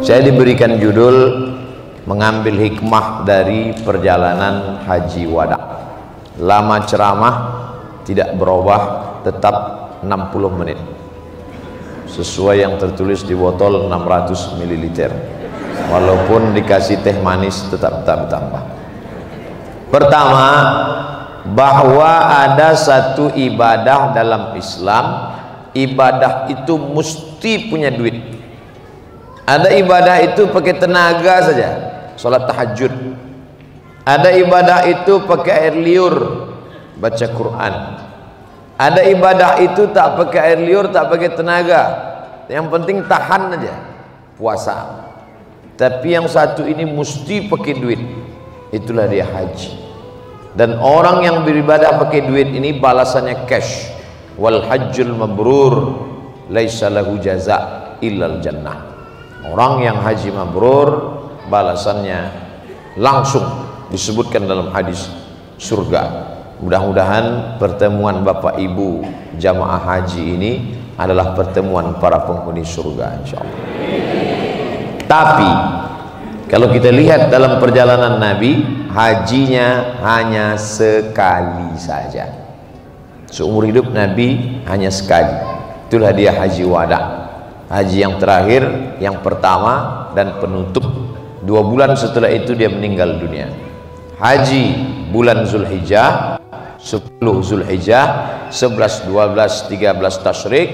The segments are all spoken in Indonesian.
Saya diberikan judul mengambil hikmah dari perjalanan haji wada. Lama ceramah tidak berubah, tetap 60 menit sesuai yang tertulis di botol 600 ml. Walaupun dikasih teh manis tetap bertambah. Pertama, bahwa ada satu ibadah dalam Islam, ibadah itu mesti punya duit. Ada ibadah itu pakai tenaga saja, sholat tahajud. Ada ibadah itu pakai air liur, baca Quran. Ada ibadah itu tak pakai air liur, tak pakai tenaga, yang penting tahan aja, puasa. Tapi yang satu ini mesti pakai duit, itulah dia haji. Dan orang yang beribadah pakai duit ini balasannya cash. Wal hajjul mabrur laisa lahu jaza illal jannah. Orang yang haji mabrur balasannya langsung disebutkan dalam hadis surga. Mudah-mudahan pertemuan Bapak Ibu jamaah haji ini adalah pertemuan para penghuni surga insyaallah. Tapi kalau kita lihat dalam perjalanan Nabi, hajinya hanya sekali saja. Seumur hidup Nabi hanya sekali. Itulah dia haji wada. Haji yang terakhir, yang pertama dan penutup. 2 bulan setelah itu dia meninggal dunia. Haji bulan Zulhijjah, 10 Zulhijjah, 11, 12, 13 Tasyrik,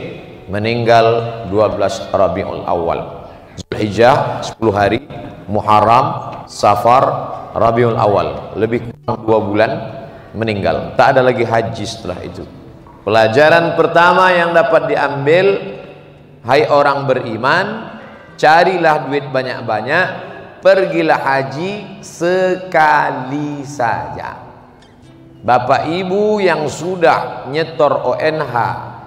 meninggal 12 Rabiul Awal. Zulhijjah 10 hari, Muharram, Safar, Rabiul Awal, lebih kurang 2 bulan meninggal. Tak ada lagi haji setelah itu. Pelajaran pertama yang dapat diambil, hai orang beriman, carilah duit banyak-banyak, pergilah haji sekali saja. Bapak Ibu yang sudah nyetor ONH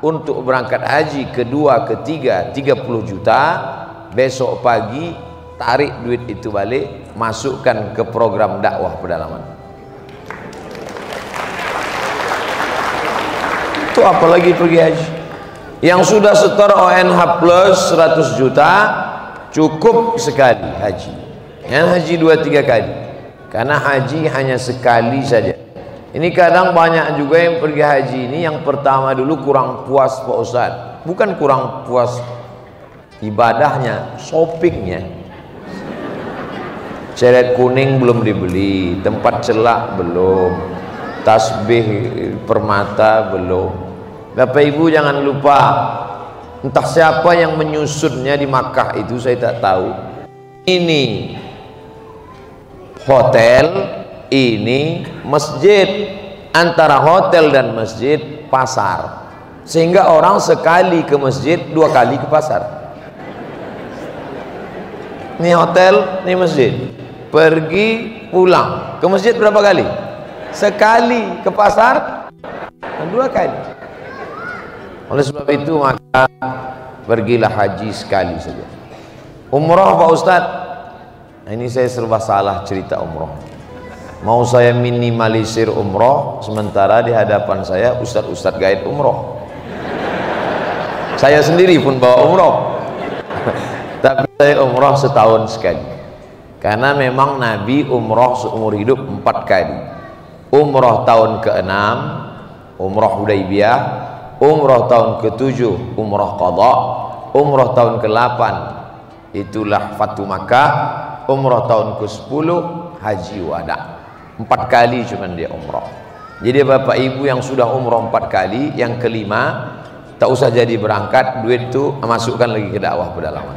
untuk berangkat haji kedua, ketiga 30 juta, besok pagi tarik duit itu balik, masukkan ke program dakwah pedalaman. Itu apalagi pergi haji. Yang sudah setor ONH plus 100 juta cukup sekali haji. Yang haji 2-3 kali. Karena haji hanya sekali saja. Ini kadang banyak juga yang pergi haji ini yang pertama dulu kurang puas Pak Ustadz. Bukan kurang puas ibadahnya, shoppingnya. Ceret kuning belum dibeli, tempat celak belum, tasbih permata belum. Bapak Ibu jangan lupa, entah siapa yang menyusunnya di Makkah itu saya tak tahu. Ini hotel, ini masjid. Antara hotel dan masjid pasar, sehingga orang sekali ke masjid 2 kali ke pasar. Ini hotel, ini masjid, pergi pulang ke masjid berapa kali? Sekali, ke pasar 2 kali. Oleh sebab itu maka pergilah haji sekali saja. Umroh Pak Ustadz, nah, ini saya serba salah cerita umroh. Mau saya minimalisir umroh, sementara di hadapan saya ustadz-ustadz gaib umroh. Saya sendiri pun bawa umroh. Tapi saya umroh setahun sekali. Karena memang Nabi umroh seumur hidup 4 kali. Umroh tahun ke-6, umroh Hudaybiyah. Umroh tahun ke-7, umroh qadha. Umroh tahun ke-8, itulah Fatu Makkah. Umroh tahun ke-10, haji wada. 4 kali cuman dia umroh. Jadi Bapak Ibu yang sudah umroh 4 kali, yang kelima tak usah jadi berangkat, duit itu masukkan lagi ke dakwah pedalaman.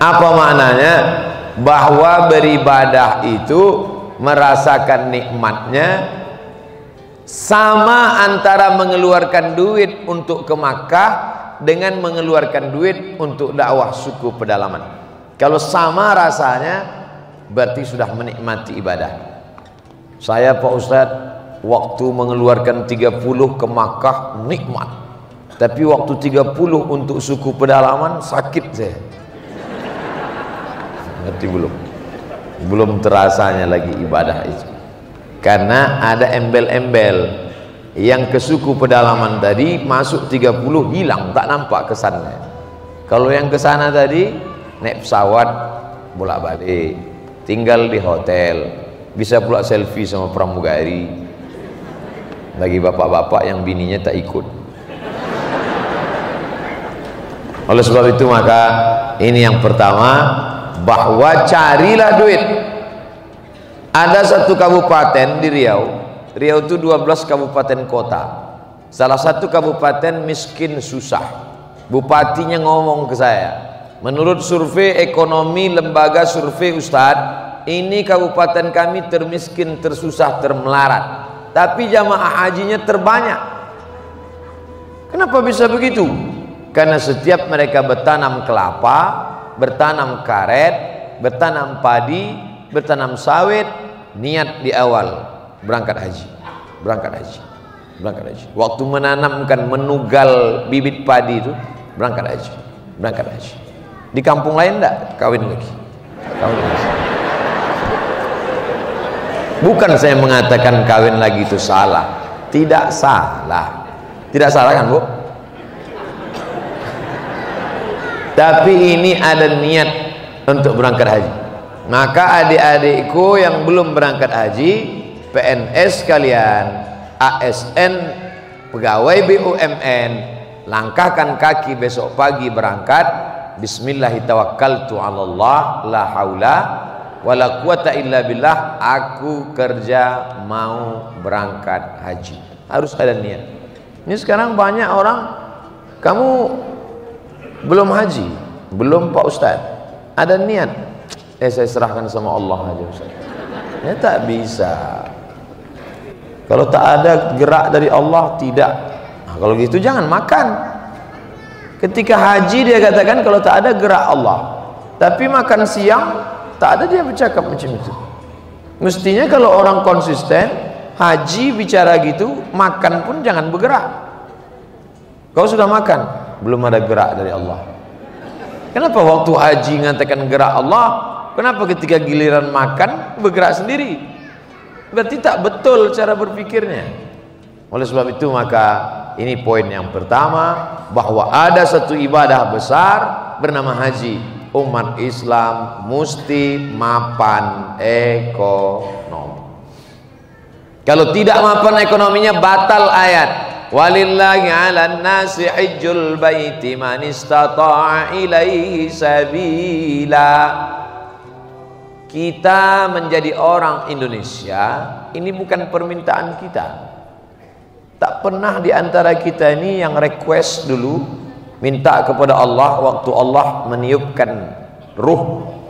Apa maknanya? Bahwa beribadah itu merasakan nikmatnya sama antara mengeluarkan duit untuk ke Makkah dengan mengeluarkan duit untuk dakwah suku pedalaman. Kalau sama rasanya, berarti sudah menikmati ibadah. Saya Pak Ustadz, waktu mengeluarkan 30 ke Makkah nikmat, tapi waktu 30 untuk suku pedalaman sakit saya. Ngerti belum? Belum terasanya lagi ibadah itu. Karena ada embel-embel. Yang ke suku pedalaman tadi masuk 30 hilang, tak nampak kesannya. Kalau yang ke sana tadi naik pesawat bolak-balik, tinggal di hotel, bisa pula selfie sama pramugari. Bagi bapak-bapak yang bininya tak ikut. Oleh sebab itu maka ini yang pertama, bahwa carilah duit. Ada satu kabupaten di Riau. Riau itu 12 kabupaten kota. Salah satu kabupaten miskin susah. Bupatinya ngomong ke saya, menurut survei ekonomi lembaga survei Ustadz, ini kabupaten kami termiskin, tersusah, termelarat, tapi jamaah hajinya terbanyak. Kenapa bisa begitu? Karena setiap mereka bertanam kelapa, bertanam karet, bertanam padi, bertanam sawit, niat di awal berangkat haji, berangkat haji, berangkat haji. Waktu menanamkan, menugal bibit padi itu, berangkat haji, berangkat haji. Di kampung lain enggak kawin lagi, kawin lagi. Bukan saya mengatakan kawin lagi itu salah, tidak salah, tidak salah kan Bu? Tapi ini ada niat untuk berangkat haji. Maka adik-adikku yang belum berangkat haji, PNS kalian, ASN, pegawai BUMN, langkahkan kaki besok pagi berangkat. Bismillahirrahmanirrahim, la haula wala quwata illa billah, aku kerja mau berangkat haji. Harus ada niat. Ini sekarang banyak orang, kamu belum haji, belum Pak Ustadz, ada niat, saya serahkan sama Allah aja Ustaz. Ya tak bisa. Kalau tak ada gerak dari Allah, tidak. Nah, kalau gitu jangan makan. Ketika haji dia katakan kalau tak ada gerak Allah, tapi makan siang tak ada, dia bercakap macam itu. Mestinya kalau orang konsisten haji bicara gitu, makan pun jangan bergerak. Kau sudah makan, belum ada gerak dari Allah. Kenapa waktu haji mengatakan gerak Allah, kenapa ketika giliran makan bergerak sendiri? Berarti tak betul cara berpikirnya. Oleh sebab itu maka ini poin yang pertama, bahwa ada satu ibadah besar bernama haji. Umat Islam mesti mapan ekonomi. Kalau tidak mapan ekonominya, batal ayat walillahi 'alan nasi hajjul baiti man istata'a ilaihi sabila. Kita menjadi orang Indonesia ini bukan permintaan kita. Tak pernah di antara kita ini yang request dulu minta kepada Allah waktu Allah meniupkan ruh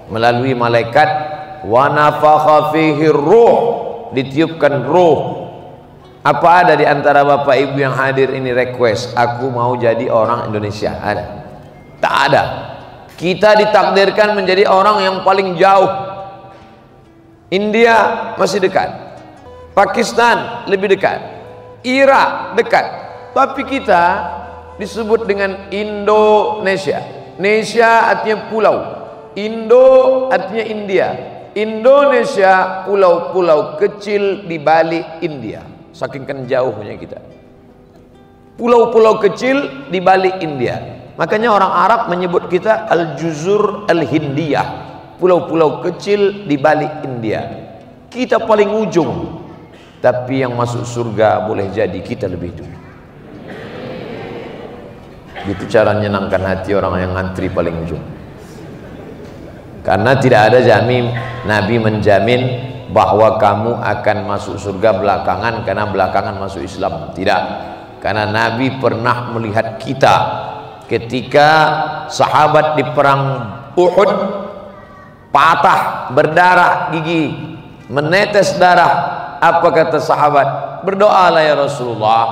melalui malaikat, wa nafakha fihi ruh, ditiupkan ruh. Apa ada di antara bapak ibu yang hadir ini request, aku mau jadi orang Indonesia? Ada? Tak ada. Kita ditakdirkan menjadi orang yang paling jauh. India masih dekat, Pakistan lebih dekat, Irak dekat, tapi kita disebut dengan Indonesia. Nesia artinya pulau, Indo artinya India. Indonesia pulau-pulau kecil di balik India. Saking kan jauhnya kita, pulau-pulau kecil di balik India. Makanya orang Arab menyebut kita Al-Juzur Al-Hindiyah, pulau-pulau kecil di balik India. Kita paling ujung, tapi yang masuk surga boleh jadi kita lebih dulu. Itu cara menyenangkan hati orang yang ngantri paling ujung. Karena tidak ada jamin, Nabi menjamin bahwa kamu akan masuk surga belakangan karena belakangan masuk Islam. Tidak. Karena Nabi pernah melihat kita ketika sahabat di perang Uhud, patah, berdarah gigi, menetes darah. Apa kata sahabat? Berdoalah ya Rasulullah,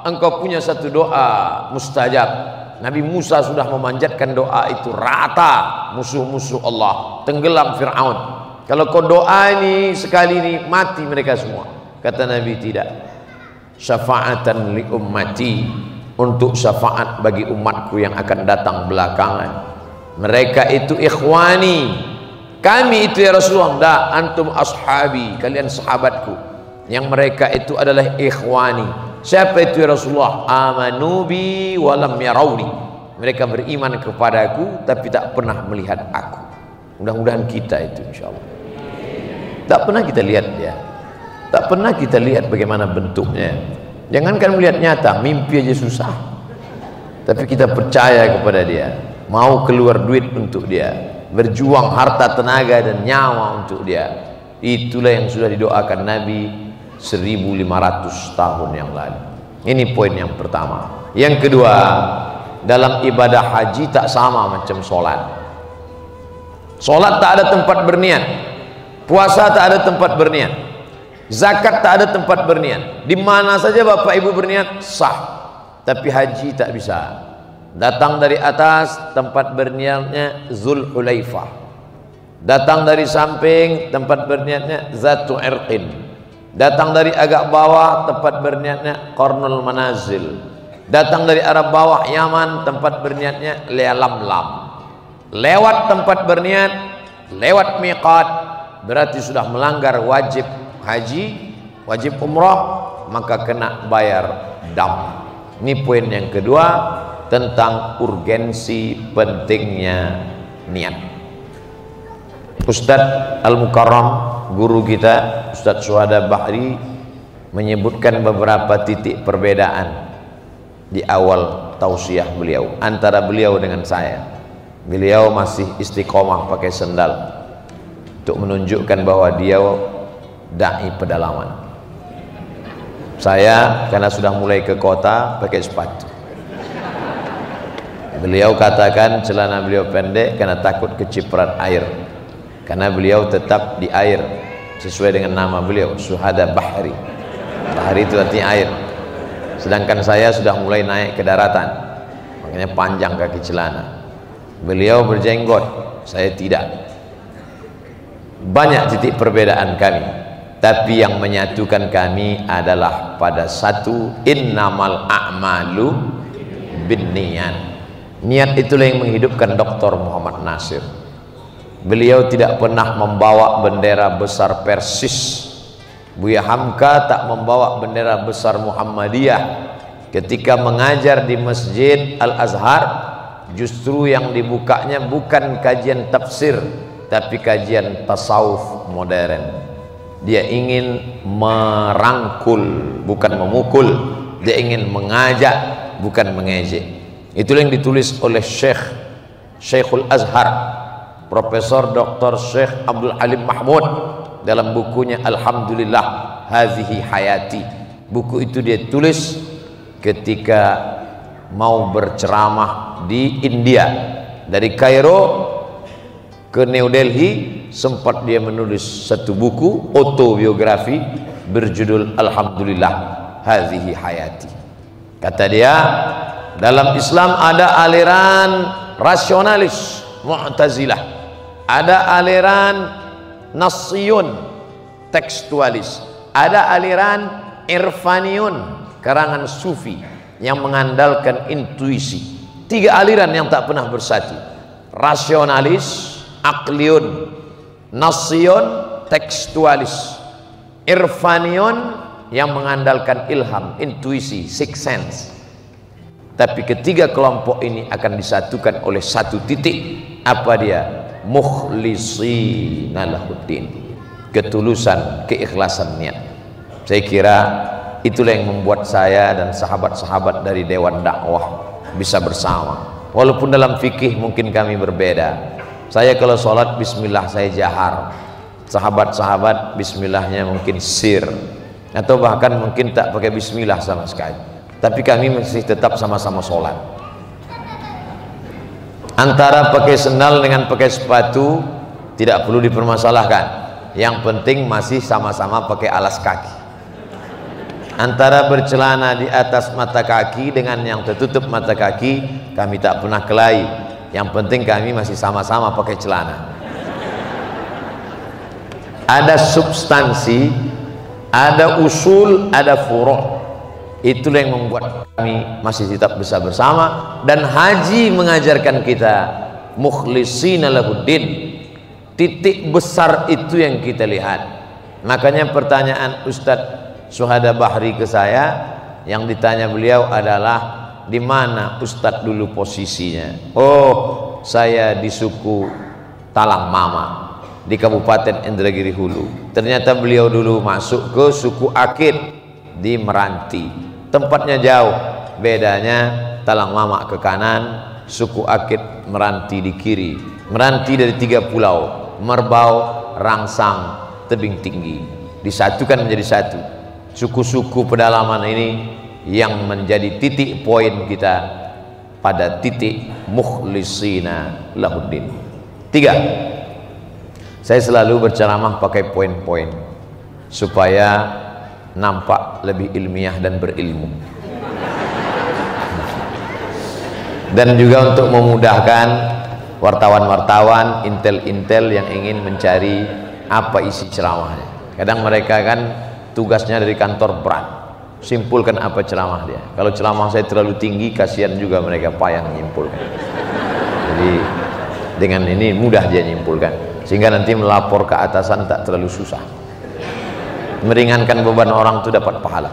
engkau punya satu doa mustajab. Nabi Musa sudah memanjatkan doa itu rata, musuh-musuh Allah, tenggelam Fir'aun. Kalau kau doa ini sekali ini mati mereka semua. Kata Nabi tidak. Syafa'atan li ummati, untuk syafaat bagi umatku yang akan datang belakangan. Mereka itu ikhwani, kami itu ya Rasulullah. Enggak, antum ashabi, kalian sahabatku. Yang mereka itu adalah ikhwani. Siapa itu ya Rasulullah? Amanu bi walam yarawni. Mereka beriman kepadaku tapi tak pernah melihat aku. Mudah-mudahan kita itu insyaallah. Tak pernah kita lihat dia. Tak pernah kita lihat bagaimana bentuknya. Jangankan melihat nyata, mimpi aja susah. Tapi kita percaya kepada dia, mau keluar duit untuk dia, berjuang harta, tenaga dan nyawa untuk dia. Itulah yang sudah didoakan Nabi 1500 tahun yang lalu. Ini poin yang pertama. Yang kedua, dalam ibadah haji tak sama macam solat. Solat tak ada tempat berniat, puasa tak ada tempat berniat, zakat tak ada tempat berniat. Di mana saja bapak ibu berniat sah. Tapi haji tak bisa. Datang dari atas, tempat berniatnya Zulhulaifah. Datang dari samping, tempat berniatnya Zatu Irqin. Datang dari agak bawah, tempat berniatnya Qarnul Manazil. Datang dari arah bawah Yaman, tempat berniatnya Lamlam. Lewat tempat berniat, lewat miqat, berarti sudah melanggar wajib haji, wajib umrah, maka kena bayar dam. Ini poin yang kedua tentang urgensi pentingnya niat. Ustadz Al-Mukarram, guru kita Ustadz Syuhada Bahri, menyebutkan beberapa titik perbedaan di awal tausiah beliau antara beliau dengan saya. Beliau masih istiqomah pakai sendal untuk menunjukkan bahwa dia dai pedalaman. Saya karena sudah mulai ke kota pakai sepatu. Beliau katakan celana beliau pendek karena takut kecipratan air. Karena beliau tetap di air sesuai dengan nama beliau, Syuhada Bahri. Bahri itu artinya air. Sedangkan saya sudah mulai naik ke daratan, makanya panjang kaki celana. Beliau berjenggot, saya tidak. Banyak titik perbedaan kami, tapi yang menyatukan kami adalah pada satu, innamal a'malu binniyat. Niat itulah yang menghidupkan Dr. Muhammad Nasir. Beliau tidak pernah membawa bendera besar Persis. Buya Hamka tak membawa bendera besar Muhammadiyah. Ketika mengajar di Masjid Al-Azhar, justru yang dibukanya bukan kajian tafsir, tapi kajian tasawuf modern. Dia ingin merangkul, bukan memukul. Dia ingin mengajak, bukan mengejek. Itulah yang ditulis oleh Syekhul Azhar, Profesor Dr. Syekh Abdul Halim Mahmud dalam bukunya Alhamdulillah Hazihi Hayati. Buku itu dia tulis ketika mau berceramah di India. Dari Kairo ke New Delhi, sempat dia menulis satu buku autobiografi berjudul Alhamdulillah Hazihi Hayati. Kata dia, dalam Islam ada aliran rasionalis Mu'tazilah, ada aliran Nassiyun tekstualis, ada aliran Irfaniyun karangan Sufi yang mengandalkan intuisi. Tiga aliran yang tak pernah bersatu: rasionalis, akliyun, Nassiyun, tekstualis, Irfaniyun yang mengandalkan ilham, intuisi, sixth sense. Tapi ketiga kelompok ini akan disatukan oleh satu titik. Apa dia? Mukhlishina lahuddin, ketulusan, keikhlasan niat. Saya kira itulah yang membuat saya dan sahabat-sahabat dari Dewan Dakwah bisa bersama. Walaupun dalam fikih mungkin kami berbeda. Saya kalau sholat bismillah saya jahar, sahabat-sahabat bismillahnya mungkin sir, atau bahkan mungkin tak pakai bismillah sama sekali. Tapi kami masih tetap sama-sama sholat. Antara pakai sendal dengan pakai sepatu tidak perlu dipermasalahkan. Yang penting masih sama-sama pakai alas kaki. Antara bercelana di atas mata kaki dengan yang tertutup mata kaki, kami tak pernah kelahi. Yang penting kami masih sama-sama pakai celana. Ada substansi, ada usul, ada furu'. Itulah yang membuat kami masih tetap bisa bersama. Dan haji mengajarkan kita mukhlishina lahuddin. Titik besar itu yang kita lihat. Makanya pertanyaan Ustadz Syuhada Bahri ke saya, Yang ditanya beliau adalah, di mana Ustadz dulu posisinya? Oh, saya di suku Talang Mama di Kabupaten Indragiri Hulu. Ternyata beliau dulu masuk ke suku Akit di Meranti. Tempatnya jauh, bedanya Talang Mama ke kanan, suku Akit Meranti di kiri. Meranti dari 3 pulau, Merbau, Rangsang, Tebing Tinggi, disatukan menjadi satu. Suku-suku pedalaman ini yang menjadi titik poin kita pada titik mukhlisina lahuddin. 3, saya selalu berceramah pakai poin-poin supaya nampak lebih ilmiah dan berilmu, dan juga untuk memudahkan wartawan-wartawan, intel-intel yang ingin mencari apa isi ceramahnya. Kadang mereka kan tugasnya dari kantor berat, simpulkan apa ceramah dia. Kalau ceramah saya terlalu tinggi, kasihan juga mereka payah menyimpulkan. Jadi dengan ini mudah dia menyimpulkan, sehingga nanti melapor ke atasan tak terlalu susah. Meringankan beban orang itu dapat pahala.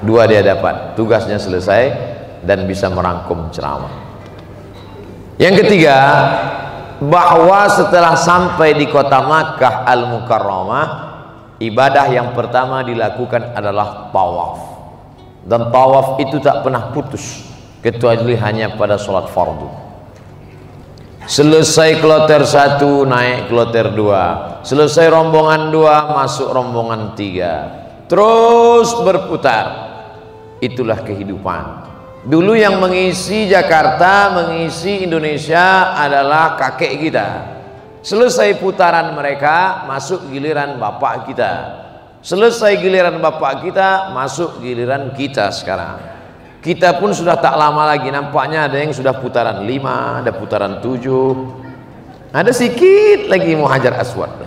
2 dia dapat, tugasnya selesai dan bisa merangkum ceramah. Yang ketiga, bahwa setelah sampai di kota Makkah Al-Mukarramah, ibadah yang pertama dilakukan adalah tawaf. Dan tawaf itu tak pernah putus kecuali hanya pada sholat fardu. Selesai kloter 1 naik kloter 2, selesai rombongan 2 masuk rombongan 3, terus berputar. Itulah kehidupan. Dulu yang mengisi Jakarta, mengisi Indonesia adalah kakek kita. Selesai putaran mereka, masuk giliran bapak kita. Selesai giliran bapak kita, masuk giliran kita sekarang. Kita pun sudah tak lama lagi, nampaknya ada yang sudah putaran 5, ada putaran 7, ada sedikit lagi mau Hajar Aswad.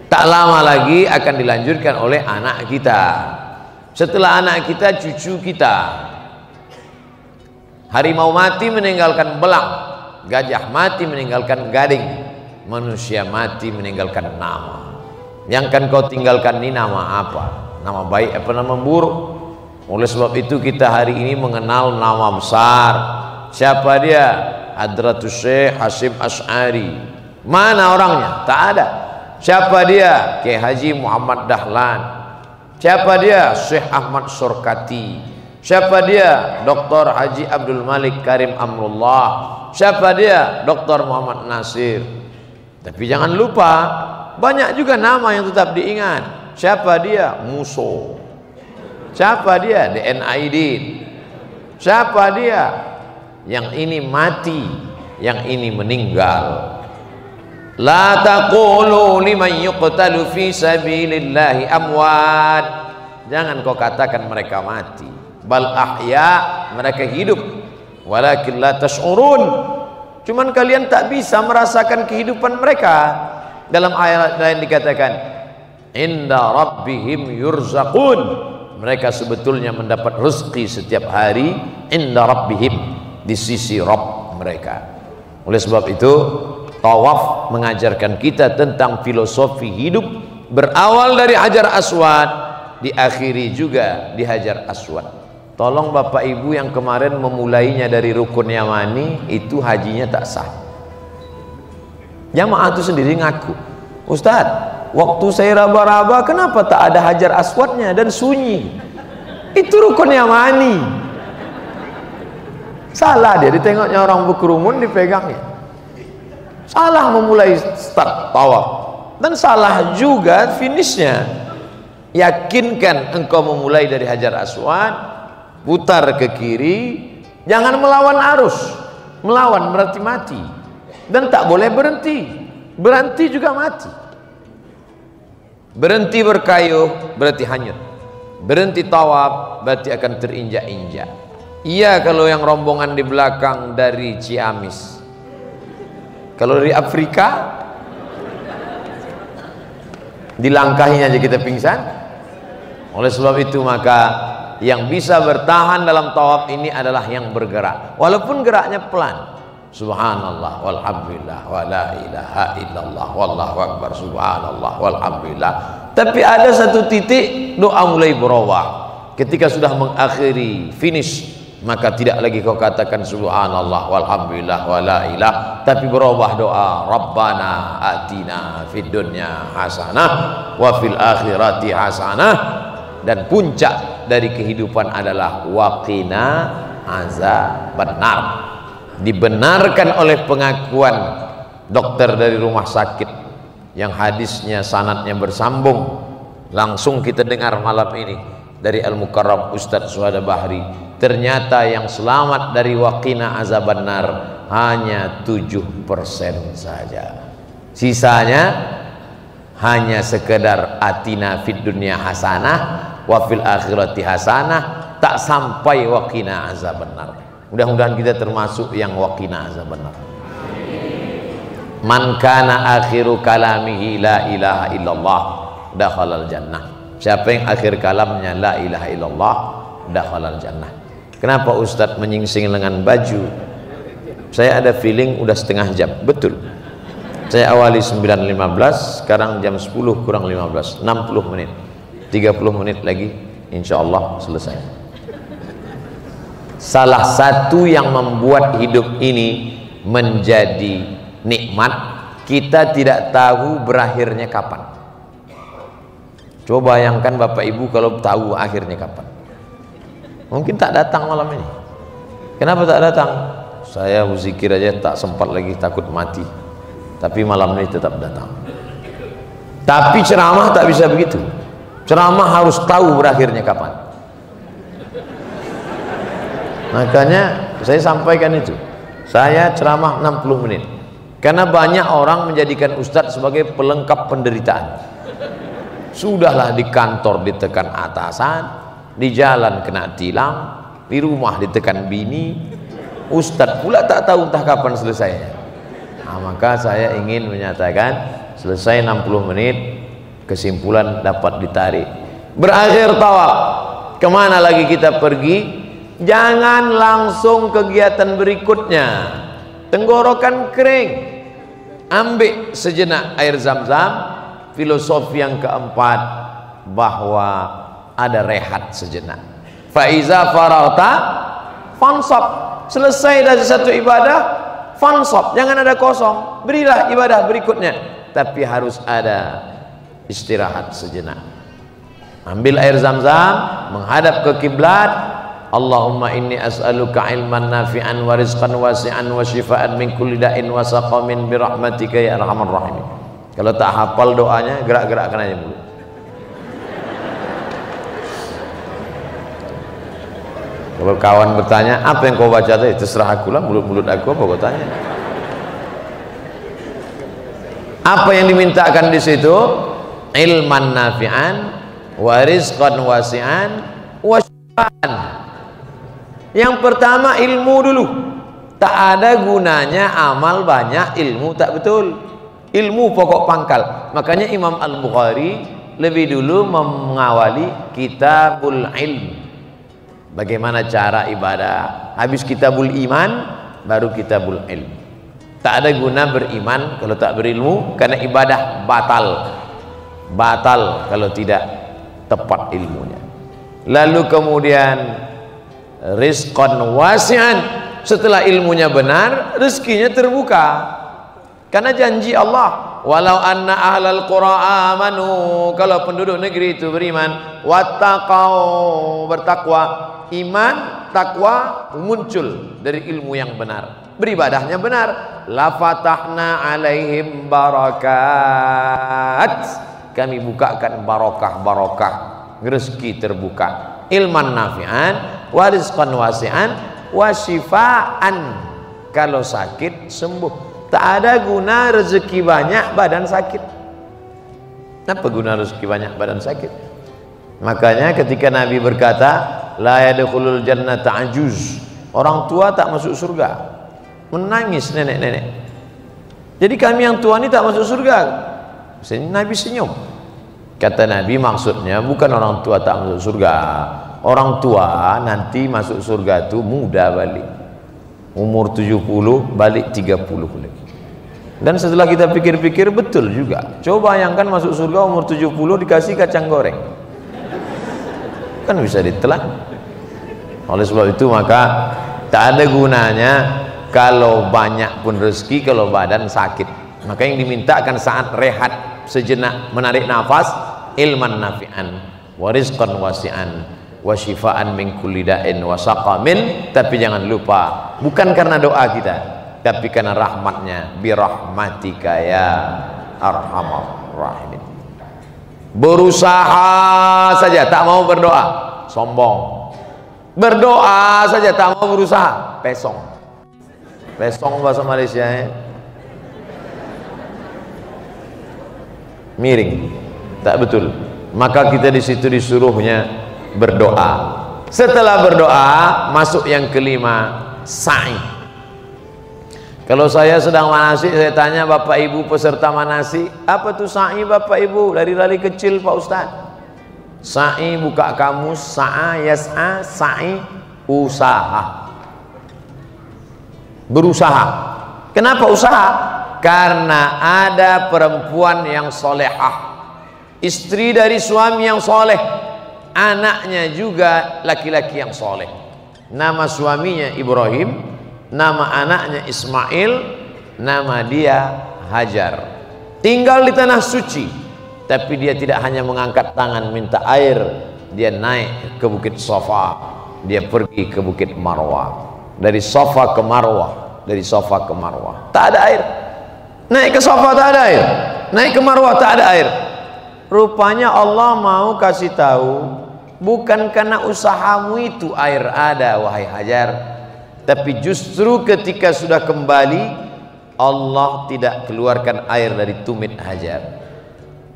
Tak lama lagi akan dilanjutkan oleh anak kita. Setelah anak kita, cucu kita. Harimau mati meninggalkan belang, gajah mati meninggalkan gading, manusia mati meninggalkan nama. Yang akan kau tinggalkan ini nama apa? Nama baik apa nama buruk? Oleh sebab itu kita hari ini mengenal nama besar. Siapa dia? Hadratus Syekh Hasyim Asy'ari. Mana orangnya? Tak ada. Siapa dia? Kiai Haji Muhammad Dahlan. Siapa dia? Syekh Ahmad Surkati. Siapa dia? Dr. Haji Abdul Malik Karim Amrullah. Siapa dia? Dr. Muhammad Nasir. Tapi jangan lupa, banyak juga nama yang tetap diingat. Siapa dia? Muso. Siapa dia? DN Aidin. Siapa dia? Yang ini mati, yang ini meninggal. La taqulu liman yuqtalu fi sabilillahi amwat. Jangan kau katakan mereka mati. Bal ahya, mereka hidup. Walakin la tash'urun. Cuman kalian tak bisa merasakan kehidupan mereka. Dalam ayat lain dikatakan, inda rabbihim yurzaqun. Mereka sebetulnya mendapat rezeki setiap hari inda rabbihim, di sisi Rabb mereka. Oleh sebab itu, tawaf mengajarkan kita tentang filosofi hidup, berawal dari Hajar Aswad, diakhiri juga di Hajar Aswad. Tolong Bapak Ibu yang kemarin memulainya dari Rukun Yamani, itu hajinya tak sah. Jamaah itu sendiri ngaku, Ustadz, waktu saya raba-raba kenapa tak ada Hajar Aswadnya dan sunyi? Itu Rukun Yamani. Salah dia, ditengoknya orang berkerumun dipegangnya. Salah memulai start tawaf, dan salah juga finishnya. Yakinkan engkau memulai dari Hajar Aswad, putar ke kiri, jangan melawan arus. Melawan berarti mati, dan tak boleh berhenti. Berhenti juga mati. Berhenti berkayuh berarti hanyut. Berhenti tawaf berarti akan terinjak-injak. Iya kalau yang rombongan di belakang dari Ciamis. Kalau dari Afrika, dilangkahinya aja kita pingsan. Oleh sebab itu maka yang bisa bertahan dalam tawaf ini adalah yang bergerak, walaupun geraknya pelan. Subhanallah walhamdulillah wa la ilaha illallah wallahu akbar, subhanallah walhamdulillah Tapi ada satu titik doa mulai berubah. Ketika sudah mengakhiri, finish, maka tidak lagi kau katakan subhanallah walhamdulillah wala ilah, tapi berubah doa Rabbana atina fid dunya hasanah wa fil akhirati hasanah, dan puncak dari kehidupan adalah waqina azabannar. Dibenarkan oleh pengakuan dokter dari rumah sakit yang hadisnya sanadnya bersambung. Langsung kita dengar malam ini dari Al-Mukarram Ustadz Suhada Bahri. Ternyata yang selamat dari waqina azabannar hanya 7% saja. Sisanya hanya sekedar atina fid dunya hasanah wa fil akhirati hasanah, tak sampai waqina azabannar. Mudah-mudahan kita termasuk yang waqina azabannar. Man kana akhiru kalamihi la ilaha illallah dakhalal jannah. Siapa yang akhir kalamnya la ilaha illallah dakhalal jannah. Kenapa Ustadz menyingsing lengan baju? Saya ada feeling udah setengah jam. Betul, saya awali 9.15, sekarang jam 10 kurang 15, 60 menit, 30 menit lagi insya Allah selesai. Salah satu yang membuat hidup ini menjadi nikmat, kita tidak tahu berakhirnya kapan. Coba bayangkan Bapak Ibu kalau tahu akhirnya kapan. Mungkin tak datang malam ini. Kenapa tak datang? Saya berzikir aja tak sempat lagi, takut mati. Tapi malam ini tetap datang. Tapi ceramah tak bisa begitu. Ceramah harus tahu berakhirnya kapan. Makanya saya sampaikan itu. Saya ceramah 60 menit. Karena banyak orang menjadikan ustadz sebagai pelengkap penderitaan. Sudahlah di kantor ditekan atasan, di jalan kena tilang, di rumah ditekan bini, ustadz pula tak tahu entah kapan selesainya. Nah, maka saya ingin menyatakan selesai 60 menit, kesimpulan dapat ditarik. Berakhir tawaf, kemana lagi kita pergi? Jangan langsung kegiatan berikutnya. Tenggorokan kering, ambil sejenak air zam-zam. Filosofi yang keempat, bahwa ada rehat sejenak. Faiza farauta fansab. Selesai dari satu ibadah, fansab, jangan ada kosong, berilah ibadah berikutnya, tapi harus ada istirahat sejenak. Ambil air zam-zam, menghadap ke kiblat. Allahumma inni as'aluka ilman nafi'an wa rizqan wasi'an wa shifaan min kulli da'in wa saqamin bi rahmatika ya arhamar rahimin. Kalau tak hafal doanya, gerak-gerakkan aja mulut. Kalau kawan bertanya, apa yang kau baca tadi? Terserah aku lah, mulut-mulut aku apa kau tanya. Apa yang dimintakan di situ? Ilman nafi'an wa rizqan wasi'an wa shifaan. Yang pertama ilmu dulu. Tak ada gunanya amal banyak, ilmu tak betul. Ilmu pokok pangkal. Makanya Imam Al-Bukhari lebih dulu mengawali kitabul ilm. Bagaimana cara ibadah. Habis kitabul iman, baru kitabul ilm. Tak ada guna beriman kalau tak berilmu, karena ibadah batal. Batal kalau tidak tepat ilmunya. Lalu kemudian rizqan wasi'an. Setelah ilmunya benar, rezekinya terbuka. Karena janji Allah, walau anna ahlal qura amanu, kalau penduduk negeri itu beriman, wattaqau, bertakwa, iman, takwa muncul dari ilmu yang benar, beribadahnya benar, la fatahna alaihim barakat, kami bukakan barokah-barokah, rezeki terbuka, ilman nafi'an, wa rizqan wasi'an, wa shifaan, kalau sakit sembuh. Tak ada guna rezeki banyak badan sakit. Apa guna rezeki banyak badan sakit? Makanya ketika Nabi berkata la yadkhulul jannata ajuz, orang tua tak masuk surga, menangis nenek-nenek. Jadi kami yang tua ini tak masuk surga. Nabi senyum. Kata Nabi, maksudnya bukan orang tua tak masuk surga. Orang tua nanti masuk surga itu muda balik, umur 70 balik 30 lagi. Dan setelah kita pikir-pikir, betul juga. Coba bayangkan masuk surga umur 70 dikasih kacang goreng, kan bisa ditelan. Oleh sebab itu maka tak ada gunanya kalau banyak pun rezeki kalau badan sakit. Maka yang dimintakan saat rehat sejenak, menarik nafas, ilman nafi'an wa rizqan wasi'an wa syifaan min kulli da'in wa saqamin. Tapi jangan lupa, bukan karena doa kita, tapi karena rahmatnya, birahmatika ya arhamar rahimin. Berusaha saja tak mau berdoa, sombong. Berdoa saja tak mau berusaha, pesong. Pesong bahasa Malaysia ya. Miring, tak betul. Maka kita di situ disuruhnya berdoa. Setelah berdoa masuk yang kelima, sa'i. Kalau saya sedang manasik, saya tanya Bapak Ibu peserta manasik, apa tuh sa'i Bapak Ibu? Dari kecil Pak Ustaz. Sa'i buka kamus, sa'a yas'a, sa'i usaha. Berusaha. Kenapa usaha? Karena ada perempuan yang solehah, istri dari suami yang soleh, anaknya juga laki-laki yang soleh. Nama suaminya Ibrahim, nama anaknya Ismail, nama dia Hajar. Tinggal di tanah suci, tapi dia tidak hanya mengangkat tangan minta air, dia naik ke bukit Safa, dia pergi ke bukit Marwah. Dari Safa ke Marwah, dari Safa ke Marwah tak ada air. Naik ke Safa tak ada air, naik ke Marwah tak ada air. Rupanya Allah mau kasih tahu, bukan karena usahamu itu air ada wahai Hajar, tapi justru ketika sudah kembali Allah tidak keluarkan air dari tumit Hajar.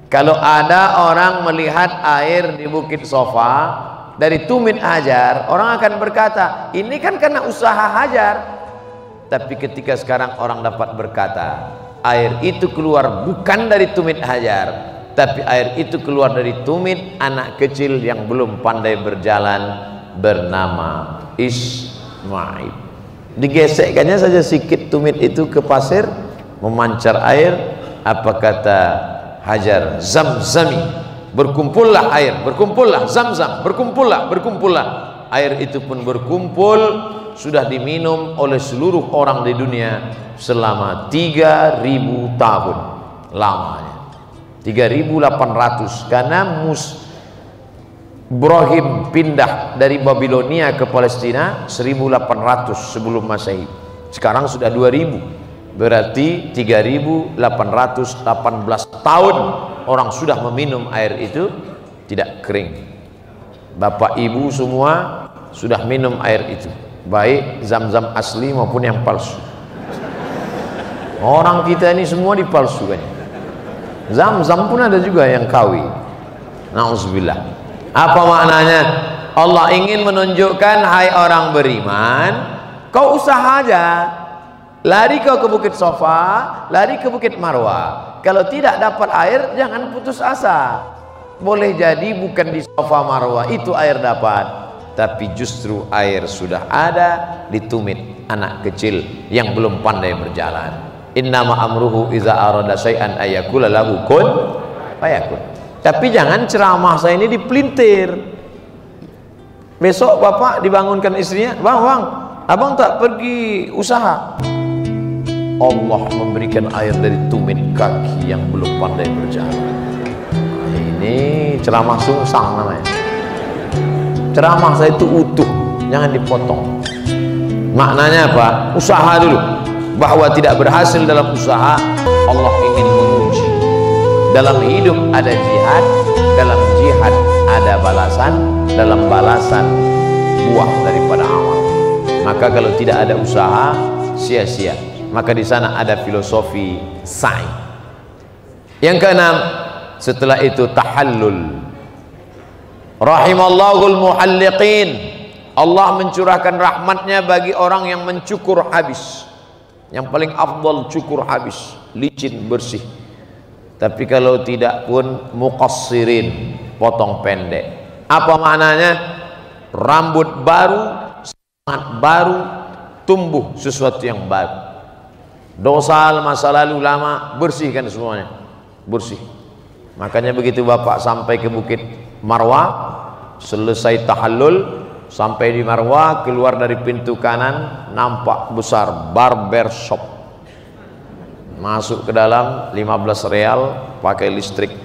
Kalau ada orang melihat air di bukit Safa dari tumit Hajar, orang akan berkata, ini kan karena usaha Hajar. Tapi ketika sekarang orang dapat berkata, air itu keluar bukan dari tumit Hajar, tapi air itu keluar dari tumit anak kecil yang belum pandai berjalan bernama Ismail. Digesekkannya saja sikit tumit itu ke pasir, memancar air. Apa kata Hajar? Zamzami, berkumpullah air, berkumpullah Zamzam, berkumpullah. Air itu pun berkumpul, sudah diminum oleh seluruh orang di dunia selama 3000 tahun lamanya. 3800, karena Ibrahim pindah dari Babilonia ke Palestina 1800 sebelum Masehi. Sekarang sudah 2000, berarti 3818 tahun orang sudah meminum air itu tidak kering. Bapak ibu semua sudah minum air itu, baik Zamzam asli maupun yang palsu. Orang kita ini semua dipalsukan. Zamzam pun ada juga yang kawi. Nauzubillah. Apa maknanya? Allah ingin menunjukkan, hai orang beriman, kau usaha aja, lari kau ke bukit Safa, lari ke bukit Marwah. Kalau tidak dapat air, jangan putus asa. Boleh jadi bukan di Safa Marwah itu air dapat, tapi justru air sudah ada di tumit anak kecil yang belum pandai berjalan. Innama amruhu iza arada syai'an ayyakula lahu kun fayakun. Tapi jangan ceramah saya ini dipelintir. Besok bapak dibangunkan istrinya, bang, abang tak pergi usaha. Allah memberikan air dari tumit kaki yang belum pandai berjalan. Ini ceramah sungsang namanya. Ceramah saya itu utuh, jangan dipotong. Maknanya apa? Usaha dulu. Bahwa tidak berhasil dalam usaha, Allah ingin menguji. Dalam hidup ada jihad, dalam jihad ada balasan, dalam balasan buah daripada amal. Maka kalau tidak ada usaha, sia-sia. Maka di sana ada filosofi sa'i. Yang keenam, setelah itu tahallul. Rahimallahul muhalliqin. Allah mencurahkan rahmatnya bagi orang yang mencukur habis. Yang paling afdal cukur habis, licin bersih. Tapi kalau tidak pun muqassirin, potong pendek. Apa maknanya? Rambut baru, semangat baru, tumbuh sesuatu yang baru. Dosa masa lalu lama bersihkan semuanya, bersih. Makanya begitu Bapak sampai ke Bukit Marwah, selesai tahallul, sampai di Marwah, keluar dari pintu kanan, nampak besar barber shop. Masuk ke dalam, 15 real, pakai listrik,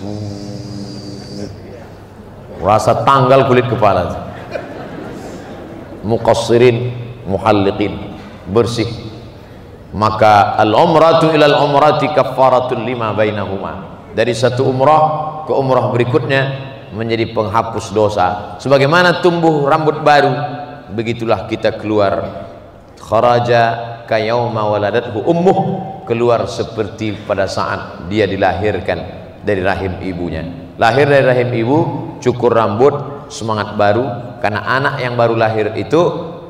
rasa tanggal kulit kepala. Muqassirin, muhalliqin, bersih. Maka al-umratu ilal umrati kaffaratul lima bainahuma. Dari satu umrah ke umrah berikutnya menjadi penghapus dosa. Sebagaimana tumbuh rambut baru, begitulah kita keluar. Kharaja kayauma waladathu ummuh, keluar seperti pada saat dia dilahirkan dari rahim ibunya. Lahir dari rahim ibu, cukur rambut, semangat baru. Karena anak yang baru lahir itu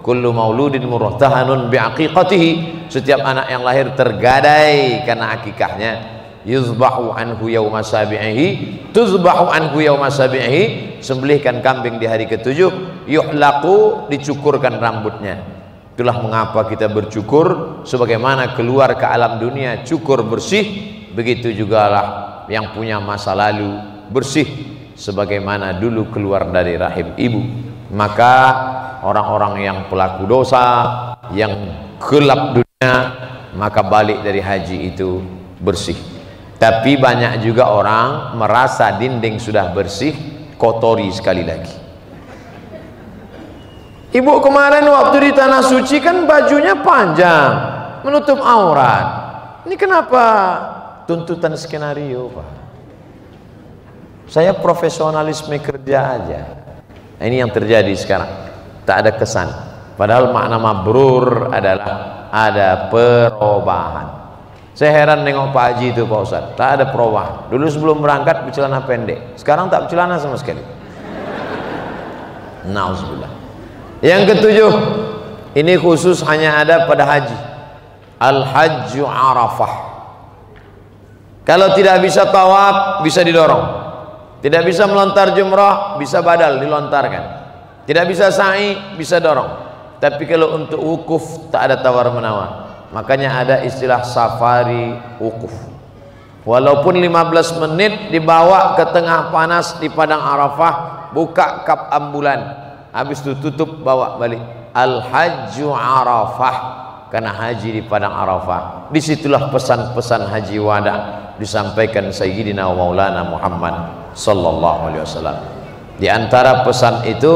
kullu mauludin murtahanun biaqiqatihi, setiap anak yang lahir tergadai karena akikahnya. Yuzbahu anhu yauma sabi'ihi, tuzbahu anhu yauma sabi'ihi, sembelihkan kambing di hari ketujuh, yuhlaqu, dicukurkan rambutnya. Itulah mengapa kita bercukur, sebagaimana keluar ke alam dunia cukur bersih, begitu jugalah yang punya masa lalu bersih sebagaimana dulu keluar dari rahim ibu. Maka orang-orang yang pelaku dosa, yang gelap dunia, maka balik dari haji itu bersih. Tapi banyak juga orang merasa dinding sudah bersih, kotori sekali lagi. Ibu kemarin waktu di tanah suci kan bajunya panjang, menutup aurat. Ini kenapa tuntutan skenario, Pak? Saya profesionalisme kerja aja. Nah, ini yang terjadi sekarang. Tak ada kesan. Padahal makna mabrur adalah ada perubahan. Saya heran nengok Pak Haji itu, Pak Ustaz. Tak ada perubahan. Dulu sebelum berangkat bercelana pendek, sekarang tak bercelana sama sekali. Nauzubillah. Yang ketujuh, ini khusus hanya ada pada haji. Al-Hajju Arafah. Kalau tidak bisa tawaf, bisa didorong. Tidak bisa melontar jumrah, bisa badal, dilontarkan. Tidak bisa sa'i, bisa dorong. Tapi kalau untuk wukuf, tak ada tawar-menawar. Makanya ada istilah safari wukuf. Walaupun 15 menit dibawa ke tengah panas di padang Arafah, buka kap ambulan, habis itu tutup, bawa balik. Al-Hajju Arafah, karena haji di padang Arafah. Disitulah pesan-pesan haji wada disampaikan Sayyidina wa Maulana Muhammad sallallahu alaihi wasallam. Di antara pesan itu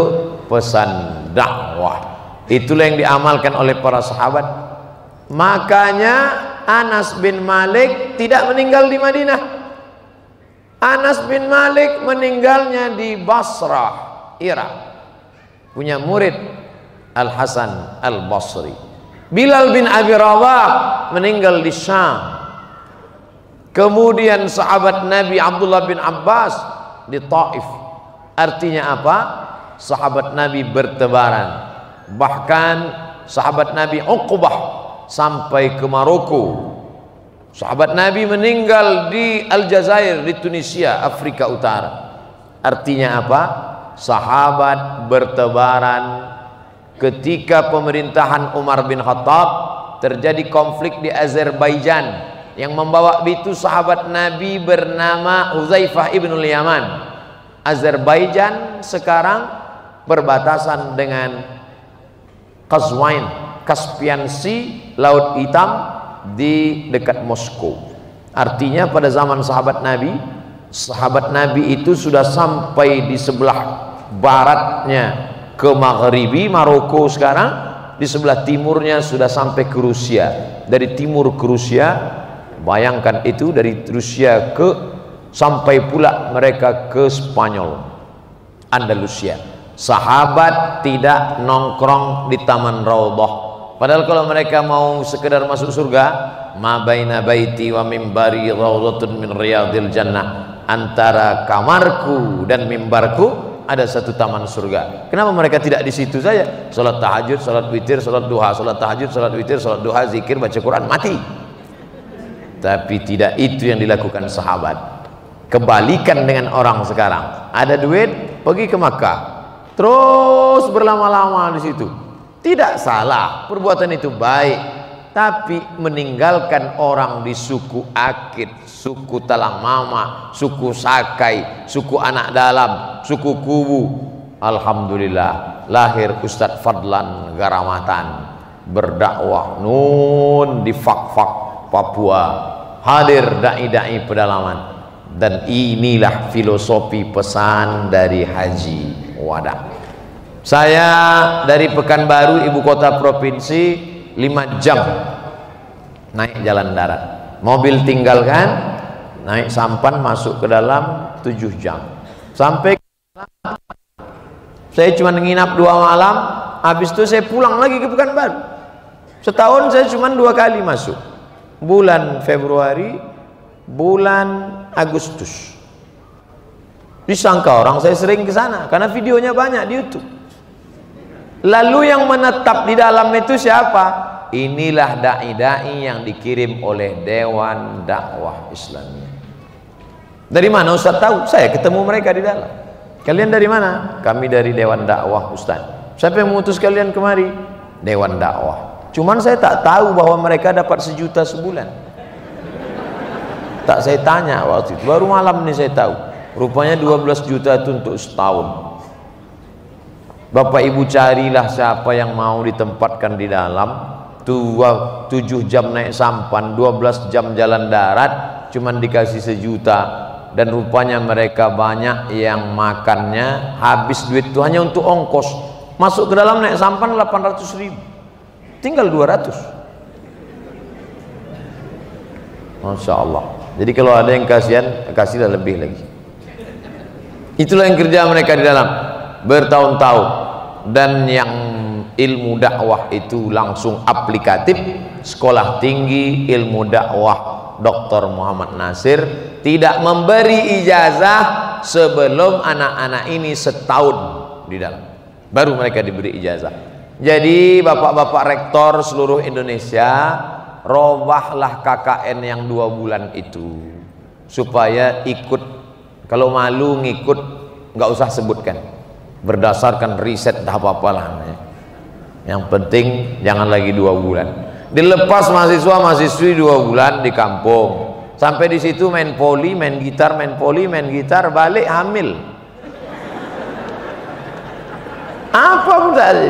pesan dakwah. Itulah yang diamalkan oleh para sahabat. Makanya Anas bin Malik tidak meninggal di Madinah. Anas bin Malik meninggalnya di Basrah, Irak. Punya murid Al-Hasan Al-Basri. Bilal bin Abi Rabah meninggal di Syam. Kemudian sahabat Nabi Abdullah bin Abbas di Taif. Artinya apa? Sahabat Nabi bertebaran. Bahkan sahabat Nabi Uqbah sampai ke Maroko. Sahabat Nabi meninggal di Aljazair, di Tunisia, Afrika Utara. Artinya apa? Sahabat bertebaran. Ketika pemerintahan Umar bin Khattab, terjadi konflik di Azerbaijan. Yang membawa itu sahabat Nabi bernama Huzaifah ibnul Yaman. Azerbaijan sekarang berbatasan dengan Qazwain, Caspian Sea, Laut Hitam, di dekat Moskow. Artinya pada zaman sahabat Nabi itu sudah sampai di sebelah baratnya ke Maghribi, Maroko sekarang, di sebelah timurnya sudah sampai ke Rusia. Dari timur ke Rusia, bayangkan itu dari Rusia sampai pula mereka ke Spanyol, Andalusia. Sahabat tidak nongkrong di Taman Raudhah. Padahal kalau mereka mau sekedar masuk surga, ma baina baiti wa mimbari raudhatun min riyadil jannah. Antara kamarku dan mimbarku ada satu taman surga. Kenapa mereka tidak di situ saja? Salat tahajud, salat witir, salat duha, salat tahajud, salat witir, salat duha, zikir, baca Quran, mati. Tapi tidak itu yang dilakukan sahabat. Kebalikan dengan orang sekarang. Ada duit, pergi ke Makkah. Terus berlama-lama di situ. Tidak salah, perbuatan itu baik. tapi meninggalkan orang di suku Akit, suku Talang Mama, suku Sakai, suku Anak Dalam, suku Kubu. Alhamdulillah lahir Ustadz Fadlan Garamatan berdakwah nun di Fak-Fak Papua, hadir dai-dai pedalaman. Dan inilah filosofi pesan dari Haji Wada. Saya dari Pekanbaru, ibu kota provinsi, 5 jam naik jalan darat, mobil tinggalkan, naik sampan masuk ke dalam 7 jam sampai saya cuma nginap 2 malam, habis itu saya pulang lagi ke Pekanbaru. Setahun saya cuma 2 kali masuk, bulan Februari, bulan Agustus. Disangka orang saya sering ke sana karena videonya banyak di YouTube. Lalu yang menetap di dalam itu siapa? Inilah dai-dai yang dikirim oleh Dewan Dakwah Islamiyah. Dari mana Ustaz tahu? Saya ketemu mereka di dalam. Kalian dari mana? Kami dari Dewan Dakwah Ustaz. Siapa yang mengutus kalian kemari? Dewan Dakwah. Cuman saya tak tahu bahwa mereka dapat 1 juta sebulan. Tak saya tanya waktu itu. Baru malam ini saya tahu. Rupanya 12 juta itu untuk setahun. Bapak ibu carilah siapa yang mau ditempatkan di dalam 7 jam naik sampan, 12 jam jalan darat, cuman dikasih 1 juta. Dan rupanya mereka banyak yang makannya habis duit itu hanya untuk ongkos. Masuk ke dalam naik sampan 800.000, tinggal 200. Masya Allah. Jadi kalau ada yang kasihan, kasihlah lebih lagi. Itulah yang kerja mereka di dalam bertahun-tahun. Dan yang ilmu dakwah itu langsung aplikatif, sekolah tinggi ilmu dakwah Dr. Muhammad Nasir tidak memberi ijazah sebelum anak-anak ini setahun di dalam, baru mereka diberi ijazah. Jadi bapak-bapak rektor seluruh Indonesia, robahlah KKN yang 2 bulan itu supaya ikut. Kalau malu ngikut nggak usah sebutkan, berdasarkan riset dah apa-apalah. Yang penting jangan lagi 2 bulan. Dilepas mahasiswa mahasiswi 2 bulan di kampung, sampai di situ main poli, main gitar, main poli, main gitar, balik hamil. Apa pun tak ada.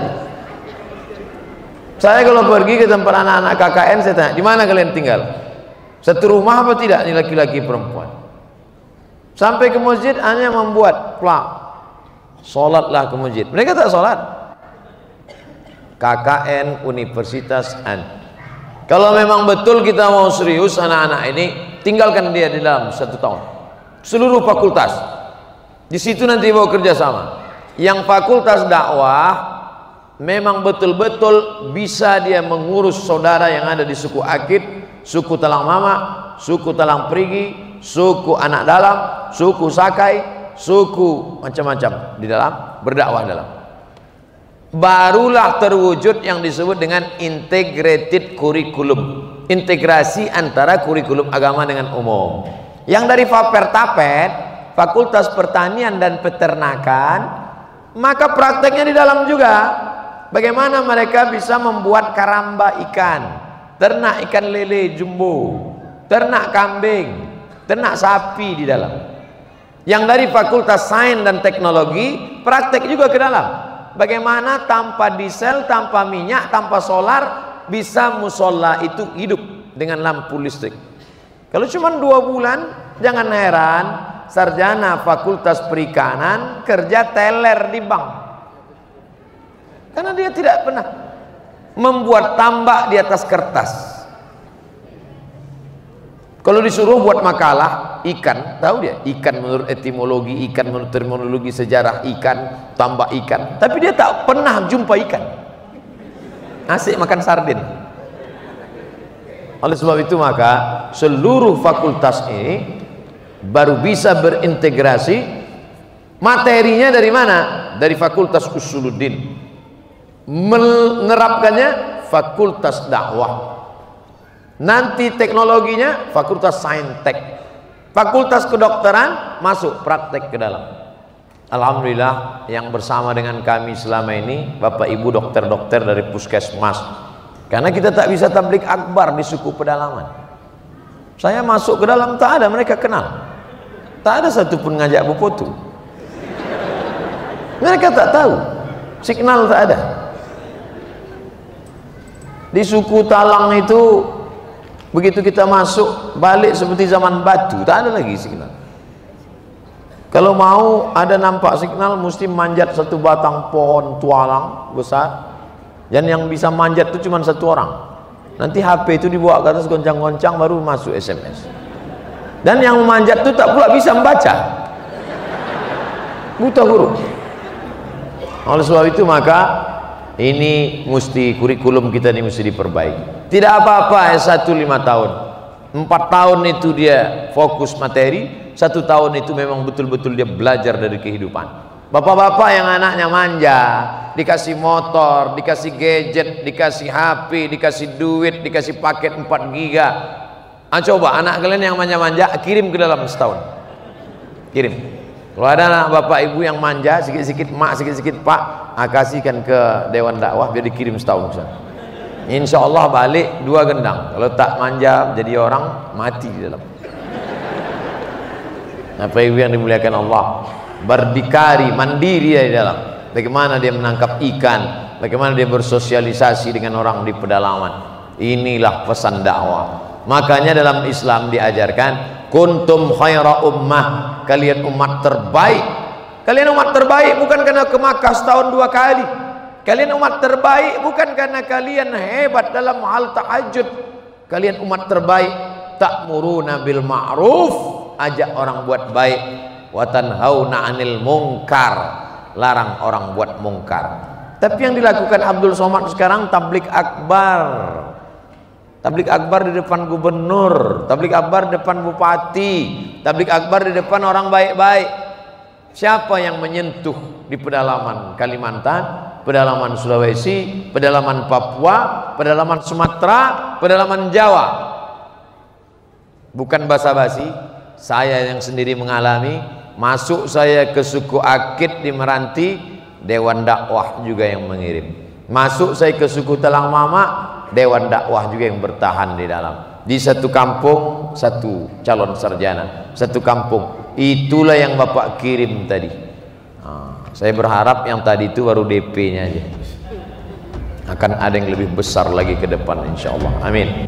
Saya kalau pergi ke tempat anak-anak KKN, saya tanya, di mana kalian tinggal? Satu rumah apa tidak? Ini laki-laki perempuan. Sampai ke masjid hanya membuat plak, sholatlah ke masjid. Mereka tak sholat. KKN Universitas An. Kalau memang betul kita mau serius anak-anak ini, tinggalkan dia di dalam 1 tahun. Seluruh fakultas. Di situ nanti mau kerjasama. Yang fakultas dakwah memang betul-betul bisa dia mengurus saudara yang ada di suku Akit, suku Talang Mama, suku Talang Perigi, suku Anak Dalam, suku Sakai, suku macam-macam di dalam, berdakwah dalam. Barulah terwujud yang disebut dengan integrated curriculum, integrasi antara kurikulum agama dengan umum. Yang dari Fapertapet, Fakultas Pertanian dan Peternakan, maka prakteknya di dalam juga. Bagaimana mereka bisa membuat karamba ikan, ternak ikan lele jumbo, ternak kambing, ternak sapi di dalam. Yang dari Fakultas Sains dan Teknologi, praktek juga ke dalam. Bagaimana tanpa diesel, tanpa minyak, tanpa solar bisa musola itu hidup dengan lampu listrik. Kalau cuma 2 bulan, jangan heran sarjana Fakultas Perikanan kerja teller di bank, karena dia tidak pernah membuat tambak di atas kertas. Kalau disuruh buat makalah ikan, tahu dia ikan menurut etimologi, ikan menurut terminologi sejarah ikan, tambak ikan, tapi dia tak pernah jumpa ikan. Asik makan sardin. Oleh sebab itu maka seluruh fakultas ini baru bisa berintegrasi. Materinya dari mana? Dari Fakultas Usuluddin. Menerapkannya Fakultas Dakwah. Nanti teknologinya Fakultas Saintek. Fakultas Kedokteran masuk praktek ke dalam. Alhamdulillah yang bersama dengan kami selama ini Bapak Ibu dokter-dokter dari Puskesmas Karena kita tak bisa tablik akbar di suku pedalaman. Saya masuk ke dalam, tak ada mereka kenal. Tak ada satupun ngajak berfoto. Mereka tak tahu, signal tak ada. Di suku Talang itu, begitu kita masuk, balik seperti zaman batu, tak ada lagi signal. Kalau mau ada nampak signal, mesti manjat satu batang pohon tualang besar, dan yang bisa manjat itu cuma satu orang. Nanti HP itu dibawa ke atas, goncang-goncang, baru masuk SMS. Dan yang memanjat itu tak pula bisa membaca, buta huruf. Oleh sebab itu maka ini mesti, kurikulum kita ini mesti diperbaiki. Tidak apa-apa S1 5 tahun, 4 tahun itu dia fokus materi, 1 tahun itu memang betul-betul dia belajar dari kehidupan. Bapak-bapak yang anaknya manja, dikasih motor, dikasih gadget, dikasih HP, dikasih duit, dikasih paket 4 giga. Coba anak kalian yang manja-manja, kirim ke dalam setahun. Kirim. Kalau ada anak bapak ibu yang manja, sikit-sikit mak, sikit-sikit pak, kasihkan ke Dewan Dakwah biar dikirim setahun. Insya Allah balik 2 gendang. Kalau tak manja jadi orang, mati di dalam. Bapak ibu yang dimuliakan Allah, berdikari, mandiri di dalam. Bagaimana dia menangkap ikan, bagaimana dia bersosialisasi dengan orang di pedalaman. Inilah pesan dakwah. Makanya dalam Islam diajarkan, kuntum khaira ummah, kalian umat terbaik. Kalian umat terbaik bukan karena ke Makkah setahun 2 kali. Kalian umat terbaik bukan karena kalian hebat dalam hal tahajud. Kalian umat terbaik, ta'muruna bil ma'ruf, ajak orang buat baik, wa tanhauna 'anil munkar, larang orang buat mungkar. Tapi yang dilakukan Abdul Somad sekarang tablik akbar. Tablik akbar di depan gubernur, tablik akbar di depan bupati, tablik akbar di depan orang baik-baik. Siapa yang menyentuh di pedalaman Kalimantan, pedalaman Sulawesi, pedalaman Papua, pedalaman Sumatera, pedalaman Jawa? Bukan basa-basi, saya yang sendiri mengalami. Masuk saya ke suku Akit di Meranti, Dewan Dakwah juga yang mengirim. Masuk saya ke suku Talang Mama, Dewan Dakwah juga yang bertahan di dalam. Di satu kampung, satu calon sarjana, satu kampung. Itulah yang Bapak kirim tadi. Saya berharap yang tadi itu baru DP-nya aja. Akan ada yang lebih besar lagi ke depan, insya Allah. Amin.